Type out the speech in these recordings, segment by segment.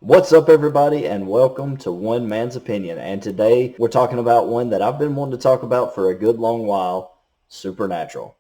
What's up, everybody, and welcome to One Man's Opinion. And today we're talking about one that I've been wanting to talk about for a good long while, Supernatural.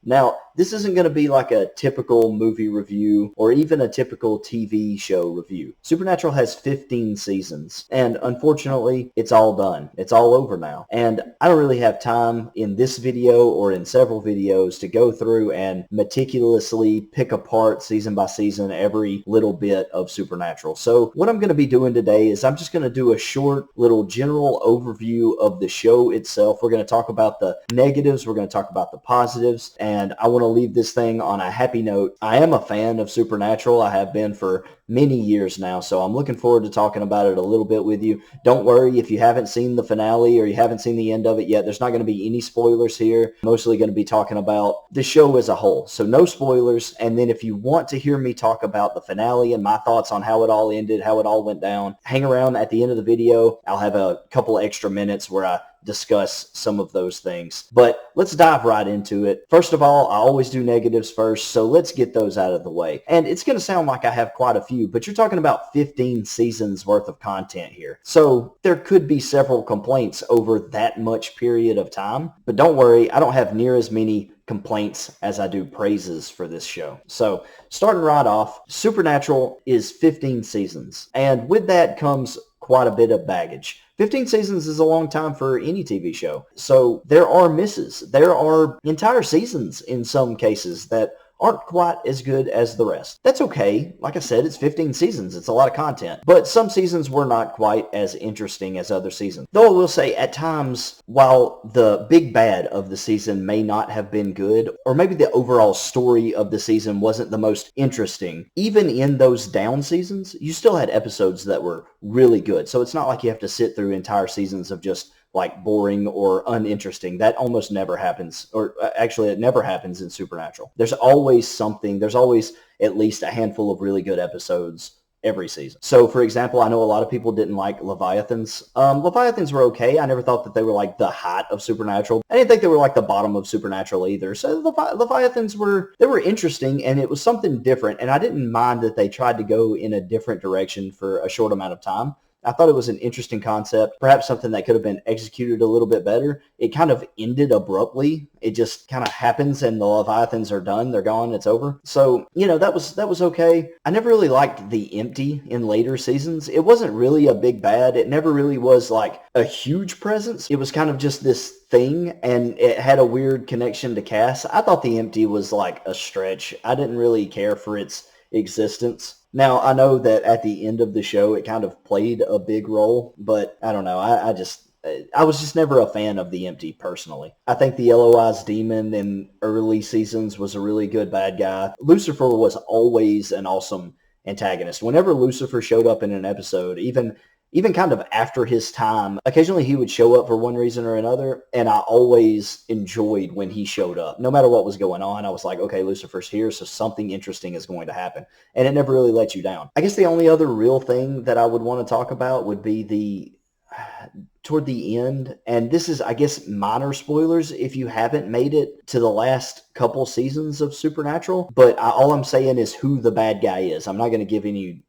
Now, this isn't going to be like a typical movie review or even a typical TV show review. Supernatural has 15 seasons, and unfortunately, it's all done. It's all over now. And I don't really have time in this video or in several videos to go through and meticulously pick apart season by season every little bit of Supernatural. So what I'm going to be doing today is I'm just going to do a short little general overview of the show itself. We're going to talk about the negatives. We're going to talk about the positives. And I want to leave this thing on a happy note. I am a fan of Supernatural. I have been for many years now, so I'm looking forward to talking about it a little bit with you. Don't worry if you haven't seen the finale or you haven't seen the end of it yet. There's not going to be any spoilers here. I'm mostly going to be talking about the show as a whole, so no spoilers. And then if you want to hear me talk about the finale and my thoughts on how it all ended, how it all went down, hang around at the end of the video. I'll have a couple extra minutes where I discuss some of those things. But let's dive right into it. First of all, I always do negatives first, so let's get those out of the way. And it's going to sound like I have quite a few, but you're talking about 15 seasons worth of content here. So there could be several complaints over that much period of time. But don't worry, I don't have near as many complaints as I do praises for this show. So starting right off, Supernatural is 15 seasons. And with that comes quite a bit of baggage. 15 seasons is a long time for any TV show. So there are misses. There are entire seasons in some cases that aren't quite as good as the rest. That's okay. Like I said, it's 15 seasons. It's a lot of content. But some seasons were not quite as interesting as other seasons. Though I will say at times, while the big bad of the season may not have been good, or maybe the overall story of the season wasn't the most interesting, even in those down seasons, you still had episodes that were really good. So it's not like you have to sit through entire seasons of just like boring or uninteresting. That almost never happens, or actually it never happens in Supernatural. There's always something. There's always at least a handful of really good episodes every season. So, for example, I know a lot of people didn't like Leviathans. Leviathans were okay. I never thought that they were like the height of Supernatural. I didn't think they were like the bottom of Supernatural either. So Leviathans were interesting, and it was something different. And I didn't mind that they tried to go in a different direction for a short amount of time. I thought it was an interesting concept, perhaps something that could have been executed a little bit better. It kind of ended abruptly. It just kind of happens and the Leviathans are done. They're gone. It's over. So, that was okay. I never really liked the Empty in later seasons. It wasn't really a big bad. It never really was like a huge presence. It was kind of just this thing, and it had a weird connection to Cass. I thought the Empty was like a stretch. I didn't really care for its existence. Now, I know that at the end of the show, it kind of played a big role, but I don't know. I was just never a fan of the Empty, personally. I think the Yellow Eyes Demon in early seasons was a really good bad guy. Lucifer was always an awesome antagonist. Whenever Lucifer showed up in an episode, even kind of after his time, occasionally he would show up for one reason or another, and I always enjoyed when he showed up. No matter what was going on, I was like, okay, Lucifer's here, so something interesting is going to happen. And it never really let you down. I guess the only other real thing that I would want to talk about would be toward the end, and this is, I guess, minor spoilers if you haven't made it to the last couple seasons of Supernatural, but all I'm saying is who the bad guy is. I'm not going to give any,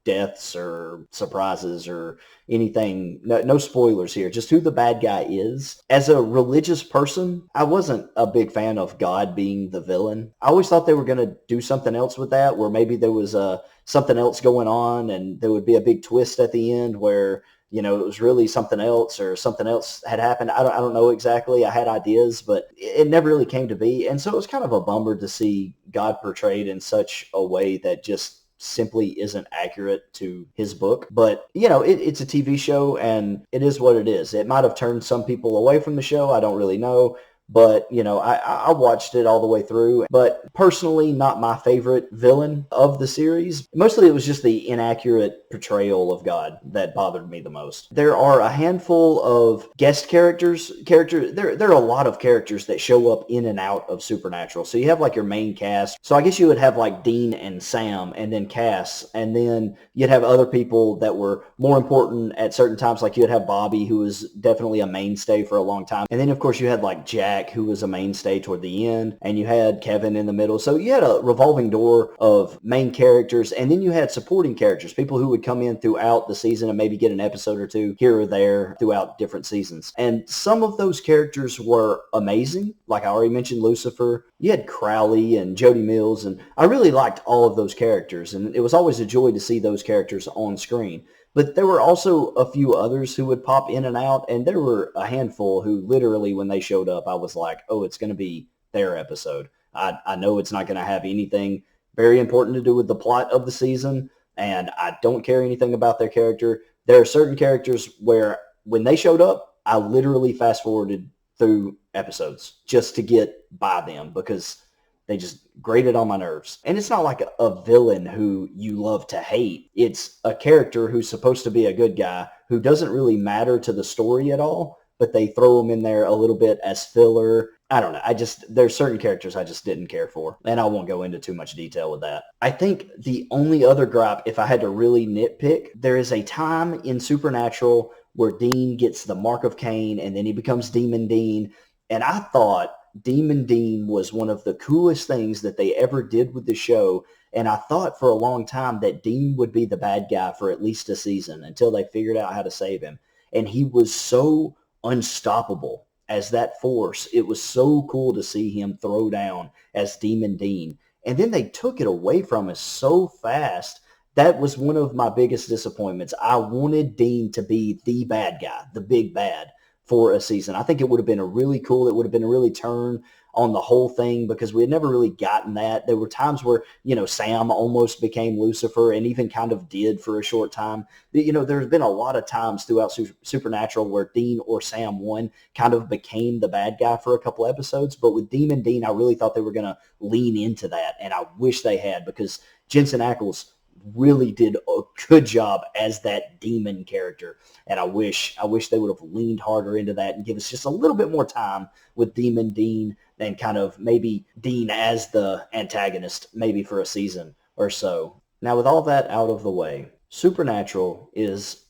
deaths or surprises or anything. No spoilers here. Just who the bad guy is. As a religious person, I wasn't a big fan of God being the villain. I always thought they were going to do something else with that, where maybe there was something else going on and there would be a big twist at the end where it was really something else or something else had happened. I don't know exactly. I had ideas, but it never really came to be. And so it was kind of a bummer to see God portrayed in such a way that just simply isn't accurate to his book. But, it's a TV show and it is what it is. It might have turned some people away from the show. I don't really know. But, I watched it all the way through. But personally, not my favorite villain of the series. Mostly it was just the inaccurate portrayal of God that bothered me the most. There are a handful of guest characters. There are a lot of characters that show up in and out of Supernatural. So you have like your main cast. So I guess you would have like Dean and Sam and then Cass. And then you'd have other people that were more important at certain times. Like you'd have Bobby, who was definitely a mainstay for a long time. And then, of course, you had like Jack Jack, who was a mainstay toward the end, and you had Kevin in the middle. So you had a revolving door of main characters, and then you had supporting characters, people who would come in throughout the season and maybe get an episode or two here or there throughout different seasons. And some of those characters were amazing. Like I already mentioned, Lucifer. You had Crowley and Jody Mills, and I really liked all of those characters, and it was always a joy to see those characters on screen. But there were also a few others who would pop in and out, and there were a handful who literally, when they showed up, I was like, oh, it's going to be their episode. I know it's not going to have anything very important to do with the plot of the season, and I don't care anything about their character. There are certain characters where when they showed up, I literally fast-forwarded through episodes just to get by them because they just grated on my nerves. And it's not like a villain who you love to hate. It's a character who's supposed to be a good guy who doesn't really matter to the story at all, but they throw him in there a little bit as filler. I don't know. There's certain characters I just didn't care for, and I won't go into too much detail with that. I think the only other gripe, if I had to really nitpick, there is a time in Supernatural where Dean gets the mark of Cain, and then he becomes Demon Dean, and I thought Demon Dean was one of the coolest things that they ever did with the show, and I thought for a long time that Dean would be the bad guy for at least a season until they figured out how to save him. And he was so unstoppable as that force. It was so cool to see him throw down as Demon Dean. And then they took it away from us so fast. That was one of my biggest disappointments. I wanted Dean to be the bad guy, the big bad, for a season. I think it would have been it would have been a really turn on the whole thing because we had never really gotten that. There were times where, Sam almost became Lucifer and even kind of did for a short time. There's been a lot of times throughout Supernatural where Dean or Sam, one, kind of became the bad guy for a couple episodes. But with Demon Dean, I really thought they were going to lean into that. And I wish they had because Jensen Ackles really did a good job as that demon character. And I wish they would have leaned harder into that and give us just a little bit more time with Demon Dean and kind of maybe Dean as the antagonist, maybe for a season or so. Now, with all that out of the way, Supernatural is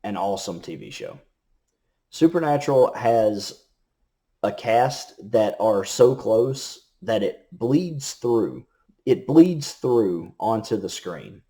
an awesome TV show. Supernatural has a cast that are so close that it bleeds through. It bleeds through onto the screen.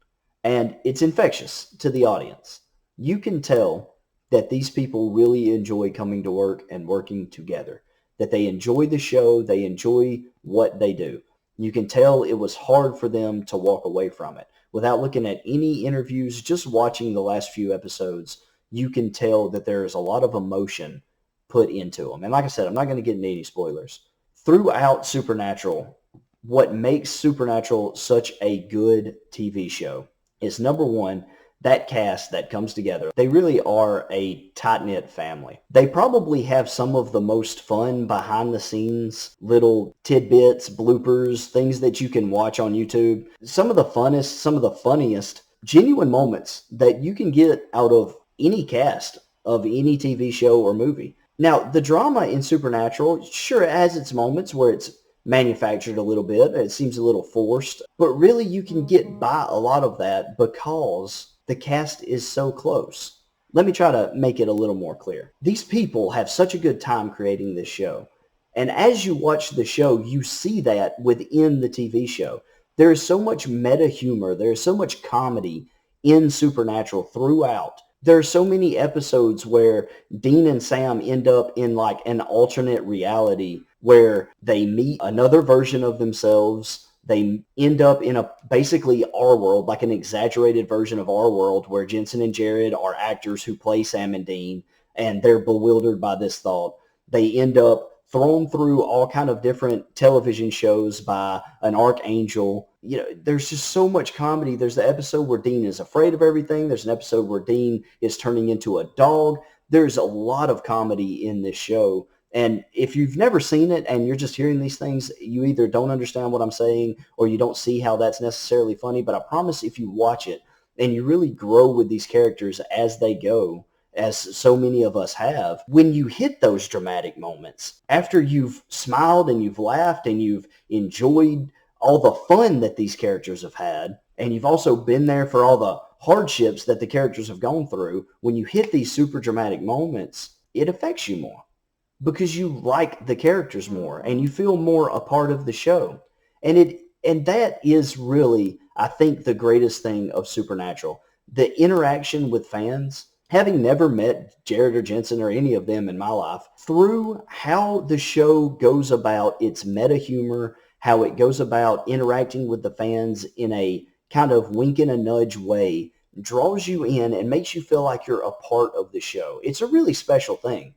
And it's infectious to the audience. You can tell that these people really enjoy coming to work and working together, that they enjoy the show, they enjoy what they do. You can tell it was hard for them to walk away from it. Without looking at any interviews, just watching the last few episodes, you can tell that there's a lot of emotion put into them. And like I said, I'm not going to get into any spoilers. Throughout Supernatural, what makes Supernatural such a good TV show is, number one, that cast that comes together. They really are a tight-knit family. They probably have some of the most fun behind-the-scenes little tidbits, bloopers, things that you can watch on YouTube. Some of the funnest, some of the funniest, genuine moments that you can get out of any cast of any TV show or movie. Now, the drama in Supernatural, sure, it has its moments where it's manufactured a little bit. It seems a little forced. But really, you can get by a lot of that because the cast is so close. Let me try to make it a little more clear. These people have such a good time creating this show. And as you watch the show, you see that within the TV show. There is so much meta humor. There is so much comedy in Supernatural throughout. There are so many episodes where Dean and Sam end up in like an alternate reality where they meet another version of themselves. They end up in basically our world, like an exaggerated version of our world where Jensen and Jared are actors who play Sam and Dean, and they're bewildered by this thought. They end up thrown through all kind of different television shows by an archangel. There's just so much comedy. There's the episode where Dean is afraid of everything. There's an episode where Dean is turning into a dog. There's a lot of comedy in this show. And if you've never seen it and you're just hearing these things, you either don't understand what I'm saying or you don't see how that's necessarily funny. But I promise if you watch it and you really grow with these characters as they go, as so many of us have, when you hit those dramatic moments, after you've smiled and you've laughed and you've enjoyed all the fun that these characters have had, and you've also been there for all the hardships that the characters have gone through, when you hit these super dramatic moments, it affects you more. because you like the characters more and you feel more a part of the show. And that is really, I think, the greatest thing of Supernatural. The interaction with fans, having never met Jared or Jensen or any of them in my life, through how the show goes about its meta humor, how it goes about interacting with the fans in a kind of wink and a nudge way, draws you in and makes you feel like you're a part of the show. It's a really special thing.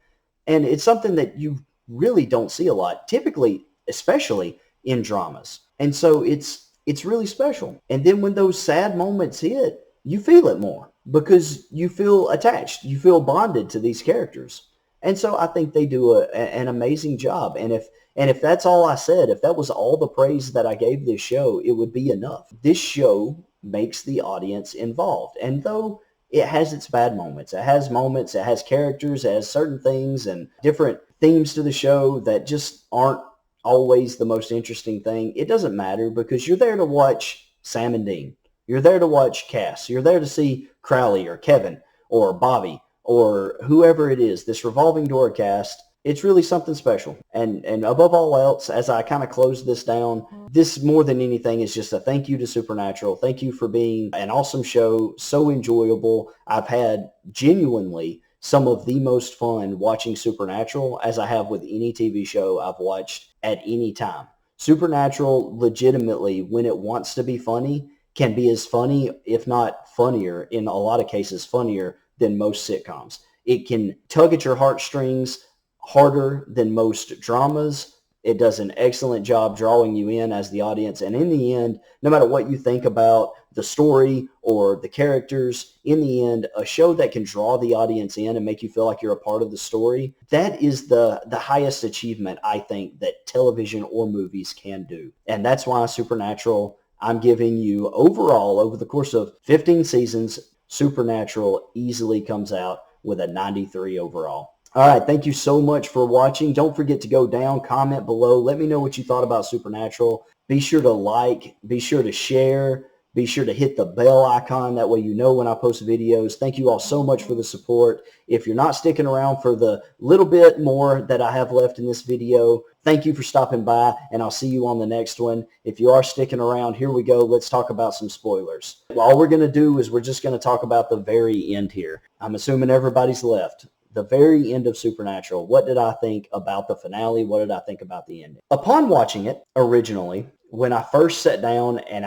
And it's something that you really don't see a lot, typically, especially in dramas. And so it's really special. And then when those sad moments hit, you feel it more because you feel attached. You feel bonded to these characters. And so I think they do an amazing job. And if that's all I said, if that was all the praise that I gave this show, it would be enough. This show makes the audience involved. And though it has its bad moments, it has characters, it has certain things and different themes to the show that just aren't always the most interesting thing. It doesn't matter because you're there to watch Sam and Dean. You're there to watch Cass. You're there to see Crowley or Kevin or Bobby or whoever it is, this revolving door cast. It's really something special. And above all else, as I kind of close this down, this more than anything is just a thank you to Supernatural. Thank you for being an awesome show, so enjoyable. I've had genuinely some of the most fun watching Supernatural as I have with any TV show I've watched at any time. Supernatural legitimately, when it wants to be funny, can be as funny, if not funnier, in a lot of cases funnier than most sitcoms. It can tug at your heartstrings harder than most dramas. It does an excellent job drawing you in as the audience. And in the end, no matter what you think about the story or the characters, in the end, a show that can draw the audience in and make you feel like you're a part of the story, that is the highest achievement, I think, that television or movies can do. And that's why Supernatural, I'm giving you overall, over the course of 15 seasons, Supernatural easily comes out with a 93 overall. All right, thank you so much for watching. Don't forget to go down, comment below. Let me know what you thought about Supernatural. Be sure to like, be sure to share, be sure to hit the bell icon. That way you know when I post videos. Thank you all so much for the support. If you're not sticking around for the little bit more that I have left in this video, thank you for stopping by, and I'll see you on the next one. If you are sticking around, here we go. Let's talk about some spoilers. All we're going to do is we're just going to talk about the very end here. I'm assuming everybody's left. The very end of Supernatural. What did I think about the finale? What did I think about the ending? Upon watching it originally, when I first sat down and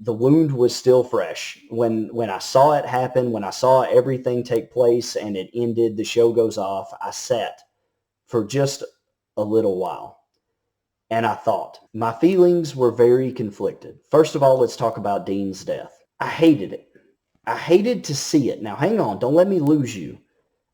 the wound was still fresh, when I saw it happen, when I saw everything take place and it ended, the show goes off, I sat for just a little while. And I thought, my feelings were very conflicted. First of all, let's talk about Dean's death. I hated it. I hated to see it. Now, hang on. Don't let me lose you.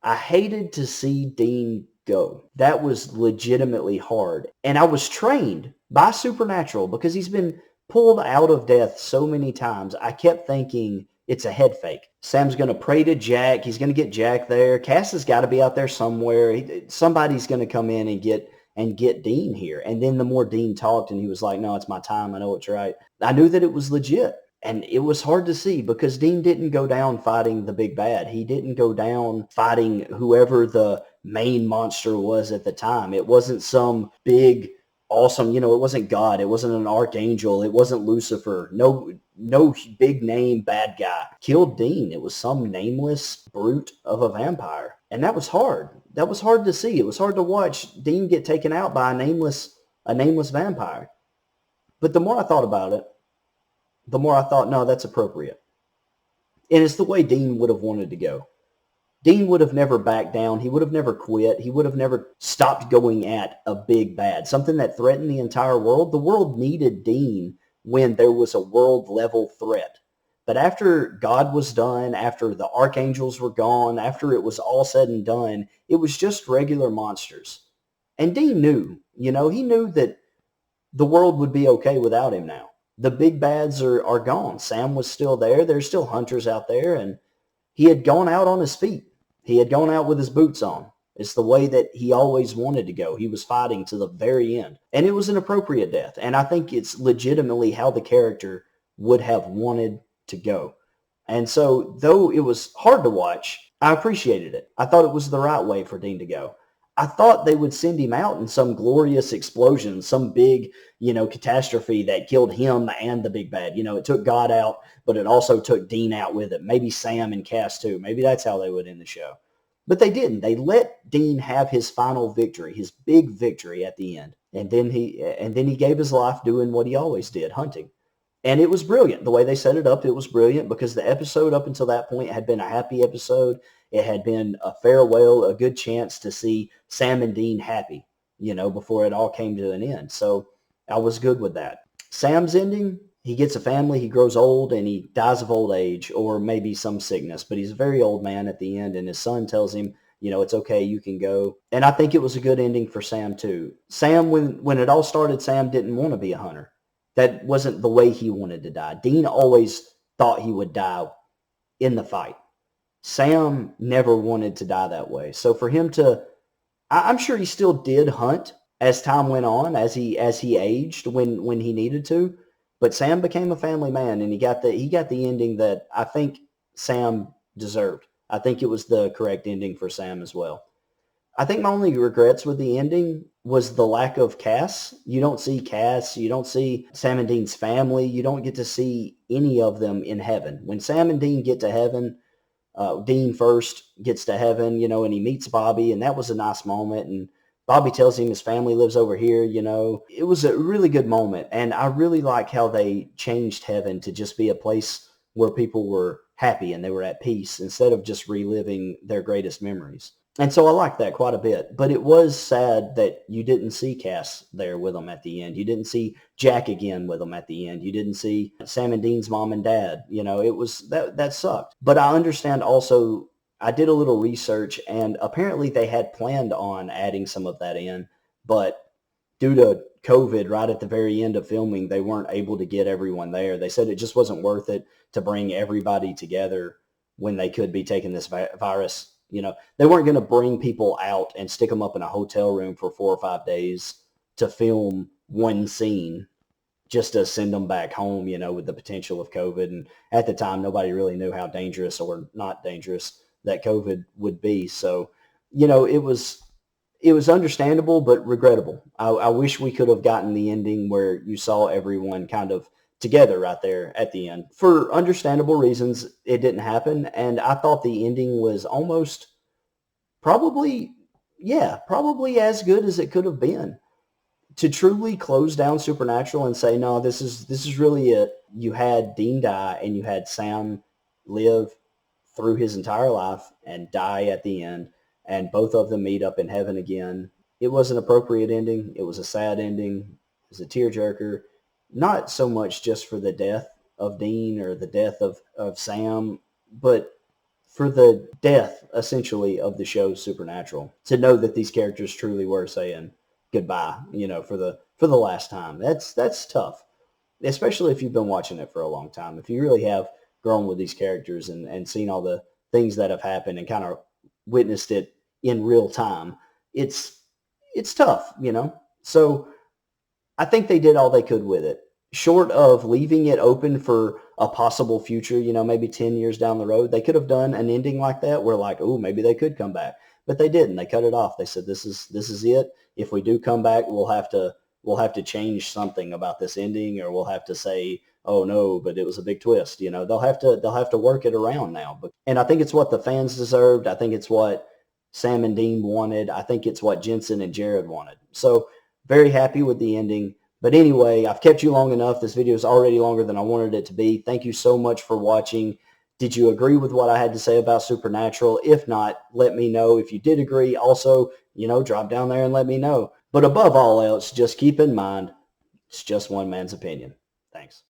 I hated to see Dean go. That was legitimately hard. And I was trained by Supernatural because he's been pulled out of death so many times. I kept thinking it's a head fake. Sam's going to pray to Jack. He's going to get Jack there. Cass has got to be out there somewhere. Somebody's going to come in and get Dean here. And then the more Dean talked and he was like, no, it's my time. I know it's right. I knew that it was legit. And it was hard to see because Dean didn't go down fighting the big bad. He didn't go down fighting whoever the main monster was at the time. It wasn't some big, awesome, it wasn't God. It wasn't an archangel. It wasn't Lucifer. No big name bad guy killed Dean. It was some nameless brute of a vampire. And that was hard. That was hard to see. It was hard to watch Dean get taken out by a nameless vampire. But the more I thought about it, the more I thought, no, that's appropriate. And it's the way Dean would have wanted to go. Dean would have never backed down. He would have never quit. He would have never stopped going at a big bad, something that threatened the entire world. The world needed Dean when there was a world-level threat. But after God was done, after the archangels were gone, after it was all said and done, it was just regular monsters. And Dean knew, he knew that the world would be okay without him now. The big bads are gone. Sam was still there. There's still hunters out there, and he had gone out on his feet. He had gone out with his boots on. It's the way that he always wanted to go. He was fighting to the very end. And it was an appropriate death. And I think it's legitimately how the character would have wanted to go. And so, though it was hard to watch, I appreciated it. I thought it was the right way for Dean to go. I thought they would send him out in some glorious explosion, some big, catastrophe that killed him and the big bad. It took God out, but it also took Dean out with it. Maybe Sam and Cass too. Maybe that's how they would end the show. But they didn't. They let Dean have his final victory, his big victory at the end. And then he gave his life doing what he always did, hunting. And it was brilliant. The way they set it up, it was brilliant because the episode up until that point had been a happy episode. It had been a farewell, a good chance to see Sam and Dean happy, before it all came to an end. So I was good with that. Sam's ending, he gets a family, he grows old, and he dies of old age or maybe some sickness. But he's a very old man at the end, and his son tells him, it's okay, you can go. And I think it was a good ending for Sam too. Sam, when it all started, Sam didn't want to be a hunter. That wasn't the way he wanted to die. Dean always thought he would die in the fight. Sam never wanted to die that way. So for him to, I'm sure he still did hunt as time went on, as he aged when he needed to. But Sam became a family man, and he got the ending that I think Sam deserved. I think it was the correct ending for Sam as well. I think my only regrets with the ending was the lack of Cass. You don't see Cass. You don't see Sam and Dean's family. You don't get to see any of them in heaven. When Sam and Dean get to heaven, Dean first gets to heaven, and he meets Bobby, and that was a nice moment. And Bobby tells him his family lives over here, It was a really good moment. And I really like how they changed heaven to just be a place where people were happy and they were at peace instead of just reliving their greatest memories. And so I liked that quite a bit. But it was sad that you didn't see Cass there with them at the end. You didn't see Jack again with them at the end. You didn't see Sam and Dean's mom and dad. It was that sucked. But I understand also, I did a little research, and apparently they had planned on adding some of that in, but due to COVID, right at the very end of filming, they weren't able to get everyone there. They said it just wasn't worth it to bring everybody together when they could be taking this virus. They weren't going to bring people out and stick them up in a hotel room for 4 or 5 days to film one scene just to send them back home, with the potential of COVID. And at the time, nobody really knew how dangerous or not dangerous that COVID would be. So, it was understandable, but regrettable. I wish we could have gotten the ending where you saw everyone kind of together right there at the end. For understandable reasons, it didn't happen. And I thought the ending was almost probably as good as it could have been. To truly close down Supernatural and say, no, this is really it. You had Dean die, and you had Sam live through his entire life and die at the end, and both of them meet up in heaven again. It was an appropriate ending. It was a sad ending. It was a tearjerker. Not so much just for the death of Dean or the death of Sam, but for the death, essentially, of the show Supernatural. To know that these characters truly were saying goodbye, for the last time. That's tough, especially if you've been watching it for a long time. If you really have grown with these characters and seen all the things that have happened and kind of witnessed it in real time, it's tough, So I think they did all they could with it. Short of leaving it open for a possible future, maybe 10 years down the road, they could have done an ending like that where maybe they could come back. But they didn't. They cut it off. They said, this is it. If we do come back, we'll have to change something about this ending, or we'll have to say, oh no, but it was a big twist. They'll have to work it around now. And I think it's what the fans deserved. I think it's what Sam and Dean wanted. I think it's what Jensen and Jared wanted. So very happy with the ending. But anyway, I've kept you long enough. This video is already longer than I wanted it to be. Thank you so much for watching. Did you agree with what I had to say about Supernatural? If not, let me know. If you did agree, also, drop down there and let me know. But above all else, just keep in mind, it's just one man's opinion. Thanks.